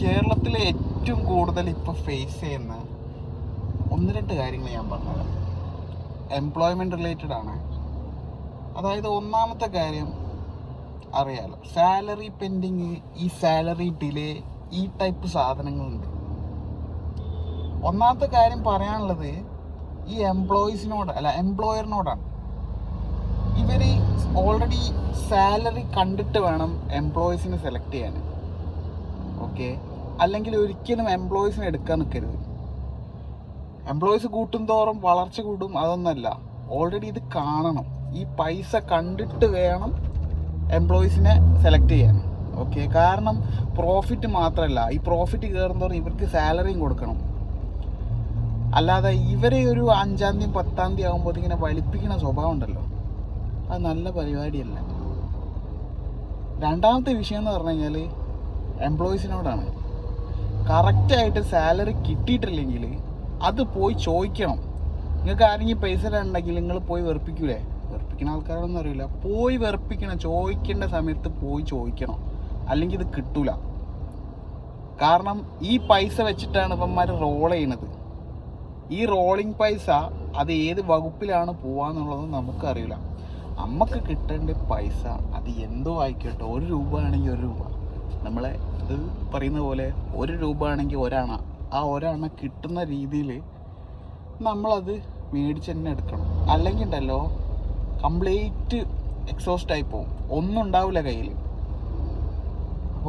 കേരളത്തിലെ ഏറ്റവും കൂടുതൽ ഇപ്പോൾ ഫേസ് ചെയ്യുന്ന 1-2 കാര്യങ്ങൾ ഞാൻ പറഞ്ഞത് എംപ്ലോയ്മെൻറ്റ് റിലേറ്റഡ് ആണ്. അതായത് ഒന്നാമത്തെ കാര്യം അറിയാലോ, സാലറി പെൻഡിങ്, ഈ സാലറി ഡിലേ, ഈ ടൈപ്പ് സാധനങ്ങളുണ്ട്. ഒന്നാമത്തെ കാര്യം പറയാനുള്ളത് ഈ എംപ്ലോയറിനോടാണ്. ഇവർ ഓൾറെഡി സാലറി കണ്ടിട്ട് വേണം എംപ്ലോയീസിനെ സെലക്ട് ചെയ്യാൻ. ഓക്കെ, അല്ലെങ്കിൽ ഒരിക്കലും എംപ്ലോയീസിനെ എടുക്കാൻ നിൽക്കരുത്. എംപ്ലോയീസ് കൂട്ടും തോറും വളർച്ച കൂടും, അതൊന്നല്ല. ഓൾറെഡി ഇത് കാണണം, ഈ പൈസ കണ്ടിട്ട് വേണം എംപ്ലോയീസിനെ സെലക്ട് ചെയ്യാൻ. ഓക്കെ, കാരണം പ്രോഫിറ്റ് മാത്രമല്ല, ഈ പ്രോഫിറ്റ് കയറുന്നതോറും ഇവർക്ക് സാലറിയും കൊടുക്കണം. അല്ലാതെ ഇവരെ ഒരു 5-ാം തീയതി 10-ാം തീയതി ആകുമ്പോൾ ഇങ്ങനെ വലിപ്പിക്കുന്ന സ്വഭാവം ഉണ്ടല്ലോ, അത് നല്ല പരിപാടിയല്ല. രണ്ടാമത്തെ വിഷയം എന്ന് പറഞ്ഞു കഴിഞ്ഞാൽ എംപ്ലോയീസിനോടാണ്. കറക്റ്റായിട്ട് സാലറി കിട്ടിയിട്ടില്ലെങ്കിൽ അത് പോയി ചോദിക്കണം. നിങ്ങൾക്ക് ആരെങ്കിലും പൈസ ഉണ്ടെങ്കിൽ നിങ്ങൾ പോയി വെറുപ്പിക്കൂലേ? വെറുപ്പിക്കുന്ന ആൾക്കാരൊന്നും അറിയില്ല. പോയി വെറുപ്പിക്കണം, ചോദിക്കേണ്ട സമയത്ത് പോയി ചോദിക്കണം, അല്ലെങ്കിൽ ഇത് കിട്ടൂല. കാരണം ഈ പൈസ വെച്ചിട്ടാണ് ഇവന്മാർ റോൾ ചെയ്യണത്. ഈ റോളിങ് പൈസ അത് ഏത് വകുപ്പിലാണ് പോവാന്നുള്ളത് നമുക്കറിയില്ല. നമുക്ക് കിട്ടേണ്ട പൈസ അത് എന്തോ ആയിക്കോട്ടെ, 1 രൂപ ആണെങ്കിൽ 1 രൂപ, നമ്മളെ ഇത് പറയുന്ന പോലെ 1 രൂപ ആണെങ്കിൽ 1 അണ, ആ 1 അണ കിട്ടുന്ന രീതിയിൽ നമ്മളത് മേടിച്ച് തന്നെ എടുക്കണം. അല്ലെങ്കിൽ ഉണ്ടല്ലോ കംപ്ലീറ്റ് എക്സോസ്റ്റ് ആയി പോകും, ഒന്നും ഉണ്ടാവില്ല കയ്യിൽ.